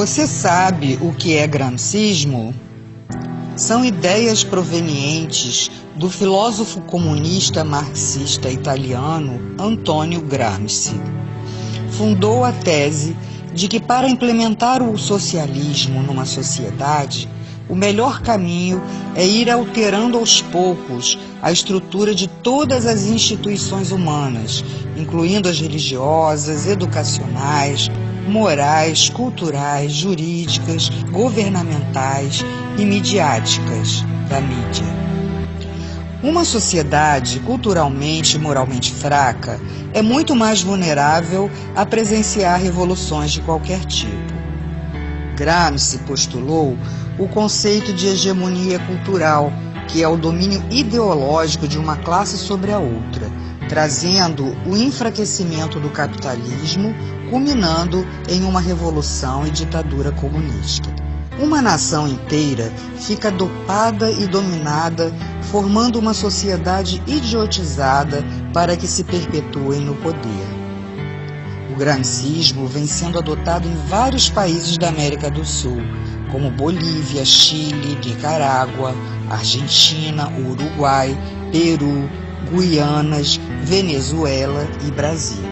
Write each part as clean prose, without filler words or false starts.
Você sabe o que é gramscismo? São ideias provenientes do filósofo comunista marxista italiano Antonio Gramsci. Fundou a tese de que para implementar o socialismo numa sociedade, o melhor caminho é ir alterando aos poucos a estrutura de todas as instituições humanas, incluindo as religiosas, educacionais, morais, culturais, jurídicas, governamentais e midiáticas da mídia. Uma sociedade culturalmente e moralmente fraca é muito mais vulnerável a presenciar revoluções de qualquer tipo. Gramsci postulou o conceito de hegemonia cultural, que é o domínio ideológico de uma classe sobre a outra, trazendo o enfraquecimento do capitalismo, culminando em uma revolução e ditadura comunista. Uma nação inteira fica dopada e dominada, formando uma sociedade idiotizada para que se perpetuem no poder. O gramscismo vem sendo adotado em vários países da América do Sul, como Bolívia, Chile, Nicarágua, Argentina, Uruguai, Peru, Guianas, Venezuela e Brasil.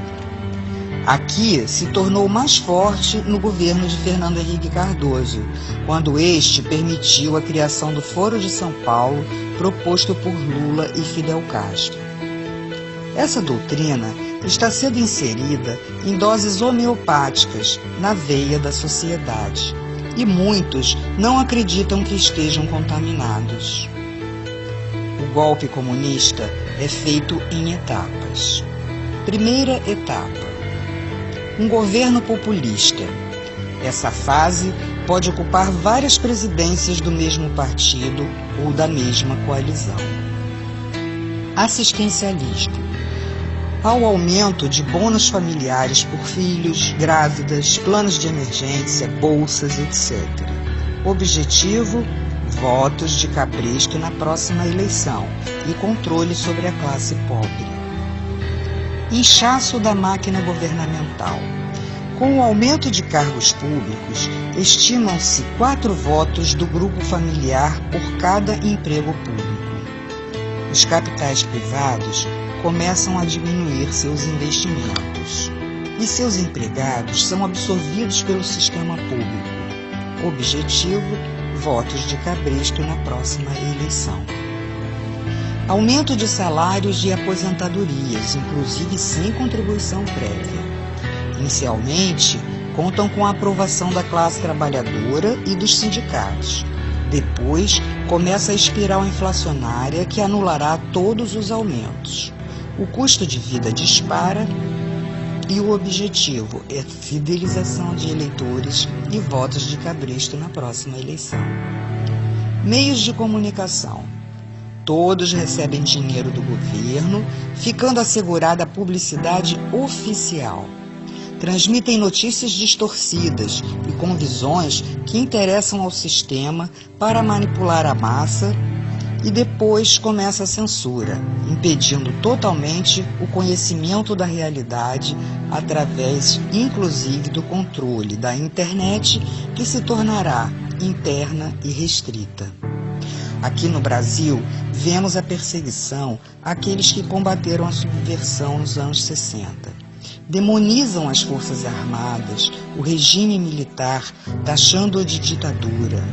Aqui se tornou mais forte no governo de Fernando Henrique Cardoso, quando este permitiu a criação do Foro de São Paulo, proposto por Lula e Fidel Castro. Essa doutrina está sendo inserida em doses homeopáticas na veia da sociedade, e muitos não acreditam que estejam contaminados. O golpe comunista é feito em etapas. Primeira etapa: um governo populista. Essa fase pode ocupar várias presidências do mesmo partido ou da mesma coalizão. Assistencialismo. Há o aumento de bônus familiares por filhos, grávidas, planos de emergência, bolsas, etc. Objetivo: votos de cabresto na próxima eleição e controle sobre a classe pobre. Inchaço da máquina governamental. Com o aumento de cargos públicos, estimam-se 4 votos do grupo familiar por cada emprego público. Os capitais privados começam a diminuir seus investimentos e seus empregados são absorvidos pelo sistema público. Objetivo: votos de cabresto na próxima eleição. Aumento de salários e aposentadorias, inclusive sem contribuição prévia. Inicialmente, contam com a aprovação da classe trabalhadora e dos sindicatos. Depois, começa a espiral inflacionária que anulará todos os aumentos. O custo de vida dispara e o objetivo é fidelização de eleitores e votos de cabresto na próxima eleição. Meios de comunicação. Todos recebem dinheiro do governo, ficando assegurada a publicidade oficial. Transmitem notícias distorcidas e com visões que interessam ao sistema para manipular a massa, e depois começa a censura, impedindo totalmente o conhecimento da realidade através, inclusive, do controle da internet, que se tornará interna e restrita. Aqui no Brasil, vemos a perseguição àqueles que combateram a subversão nos anos 60. Demonizam as forças armadas, o regime militar, taxando-o de ditadura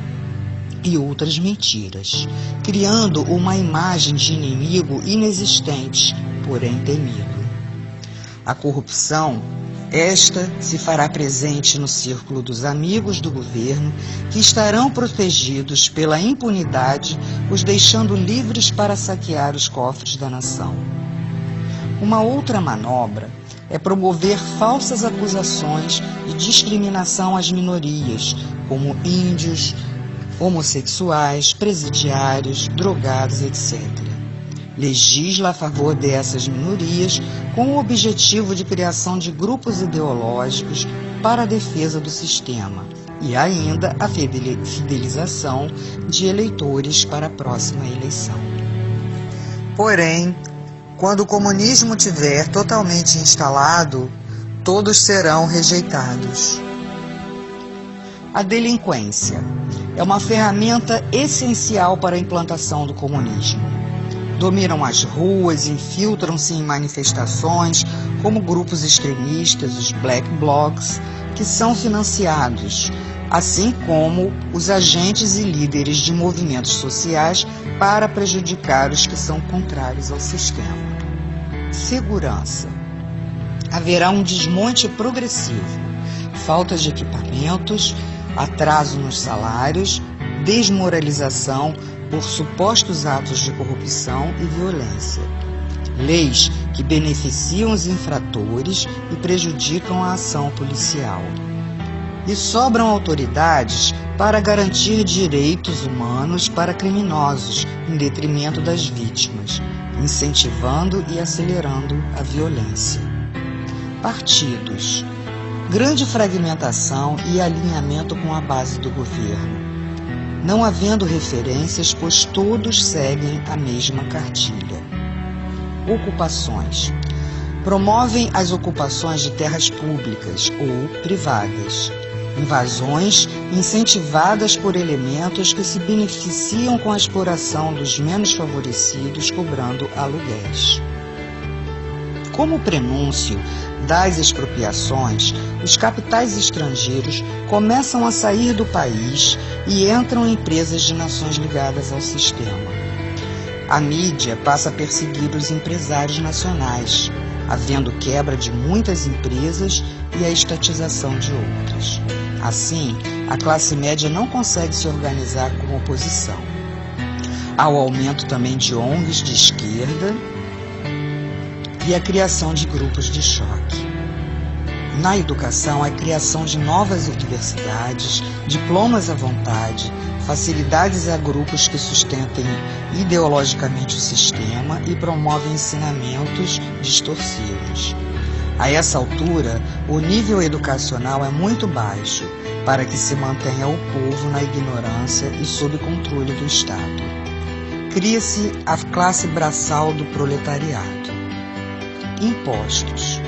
e outras mentiras, criando uma imagem de inimigo inexistente, porém temido. A corrupção, esta se fará presente no círculo dos amigos do governo, que estarão protegidos pela impunidade, os deixando livres para saquear os cofres da nação. Uma outra manobra é promover falsas acusações de discriminação às minorias, como índios, homossexuais, presidiários, drogados, etc. Legisla a favor dessas minorias com o objetivo de criação de grupos ideológicos para a defesa do sistema e ainda a fidelização de eleitores para a próxima eleição. Porém, quando o comunismo tiver totalmente instalado, todos serão rejeitados. A delinquência é uma ferramenta essencial para a implantação do comunismo. Dominam as ruas, infiltram-se em manifestações como grupos extremistas, os Black Blocs, que são financiados, assim como os agentes e líderes de movimentos sociais para prejudicar os que são contrários ao sistema. Segurança. Haverá um desmonte progressivo, falta de equipamentos, atraso nos salários, desmoralização por supostos atos de corrupção e violência. Leis que beneficiam os infratores e prejudicam a ação policial. E sobram autoridades para garantir direitos humanos para criminosos, em detrimento das vítimas, incentivando e acelerando a violência. Partidos. Grande fragmentação e alinhamento com a base do governo. Não havendo referências, pois todos seguem a mesma cartilha. Ocupações. Promovem as ocupações de terras públicas ou privadas. Invasões incentivadas por elementos que se beneficiam com a exploração dos menos favorecidos, cobrando aluguéis. Como prenúncio das expropriações, os capitais estrangeiros começam a sair do país e entram empresas de nações ligadas ao sistema. A mídia passa a perseguir os empresários nacionais, havendo quebra de muitas empresas e a estatização de outras. Assim, a classe média não consegue se organizar como oposição. Há o aumento também de ONGs de esquerda e a criação de grupos de choque. Na educação, a criação de novas universidades, diplomas à vontade, facilidades a grupos que sustentem ideologicamente o sistema e promovem ensinamentos distorcidos. A essa altura, o nível educacional é muito baixo para que se mantenha o povo na ignorância e sob controle do Estado. Cria-se a classe braçal do proletariado. Impostos.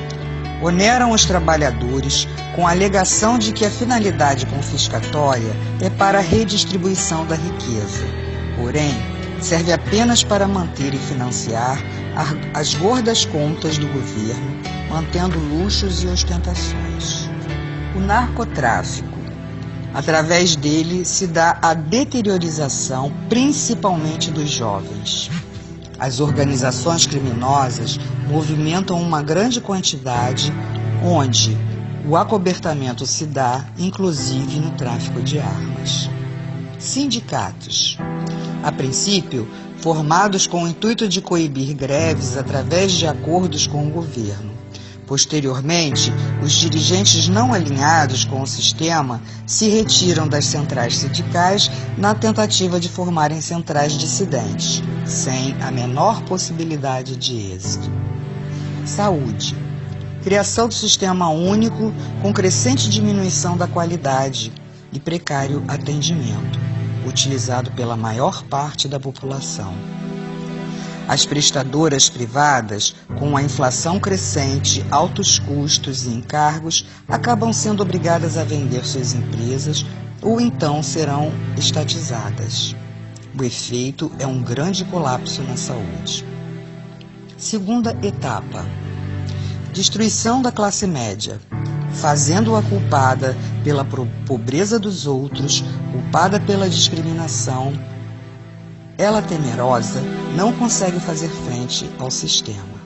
Oneram os trabalhadores com a alegação de que a finalidade confiscatória é para a redistribuição da riqueza. Porém, serve apenas para manter e financiar as gordas contas do governo, mantendo luxos e ostentações. O narcotráfico. Através dele se dá a deteriorização, principalmente dos jovens. As organizações criminosas movimentam uma grande quantidade, onde o acobertamento se dá, inclusive, no tráfico de armas. Sindicatos. A princípio, formados com o intuito de coibir greves através de acordos com o governo. Posteriormente, os dirigentes não alinhados com o sistema se retiram das centrais sindicais na tentativa de formarem centrais dissidentes, sem a menor possibilidade de êxito. Saúde. Criação do sistema único com crescente diminuição da qualidade e precário atendimento, utilizado pela maior parte da população. As prestadoras privadas, com a inflação crescente, altos custos e encargos, acabam sendo obrigadas a vender suas empresas ou então serão estatizadas. O efeito é um grande colapso na saúde. Segunda etapa. Destruição da classe média, fazendo-a culpada pela pobreza dos outros, culpada pela discriminação. Ela, temerosa, não consegue fazer frente ao sistema.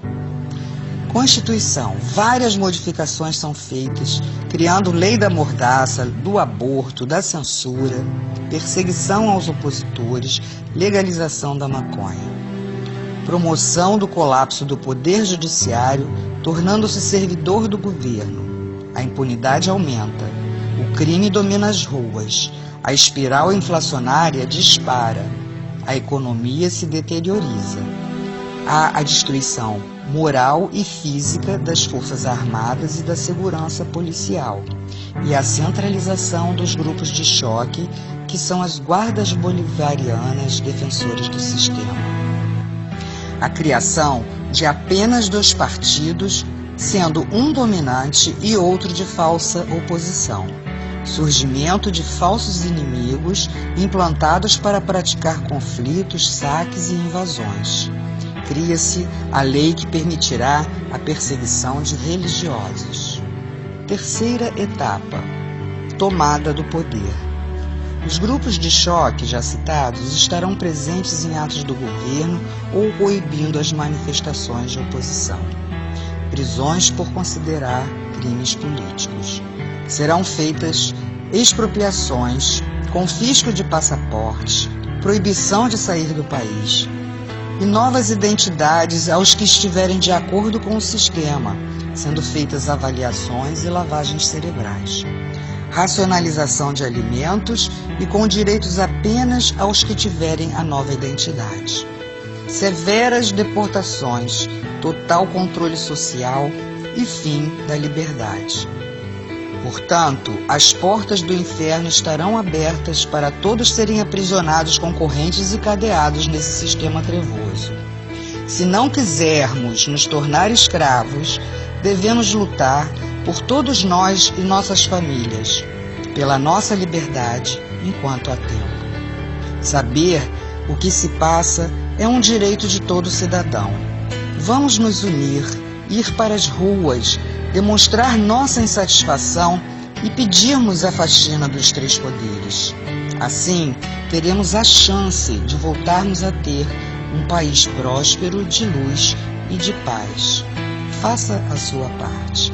Constituição. Várias modificações são feitas, criando lei da mordaça, do aborto, da censura, perseguição aos opositores, legalização da maconha. Promoção do colapso do poder judiciário, tornando-se servidor do governo. A impunidade aumenta, o crime domina as ruas, a espiral inflacionária dispara, a economia se deterioriza. Há a destruição moral e física das forças armadas e da segurança policial, e a centralização dos grupos de choque, que são as guardas bolivarianas defensoras do sistema. A criação de apenas 2 partidos, sendo um dominante e outro de falsa oposição. surgimento de falsos inimigos implantados para praticar conflitos, saques e invasões. Cria-se a lei que permitirá a perseguição de religiosos. Terceira etapa: tomada do poder. Os grupos de choque já citados estarão presentes em atos do governo ou coibindo as manifestações de oposição. Prisões por considerar crimes políticos. Serão feitas expropriações, confisco de passaportes, proibição de sair do país e novas identidades aos que estiverem de acordo com o sistema, sendo feitas avaliações e lavagens cerebrais. Racionalização de alimentos e com direitos apenas aos que tiverem a nova identidade. Severas deportações, total controle social e fim da liberdade. Portanto, as portas do inferno estarão abertas para todos serem aprisionados com correntes e cadeados nesse sistema trevoso. Se não quisermos nos tornar escravos, devemos lutar por todos nós e nossas famílias, pela nossa liberdade enquanto há tempo. Saber o que se passa é um direito de todo cidadão. Vamos nos unir, ir para as ruas, demonstrar nossa insatisfação e pedirmos a faxina dos três poderes. Assim, teremos a chance de voltarmos a ter um país próspero, de luz e de paz. Faça a sua parte.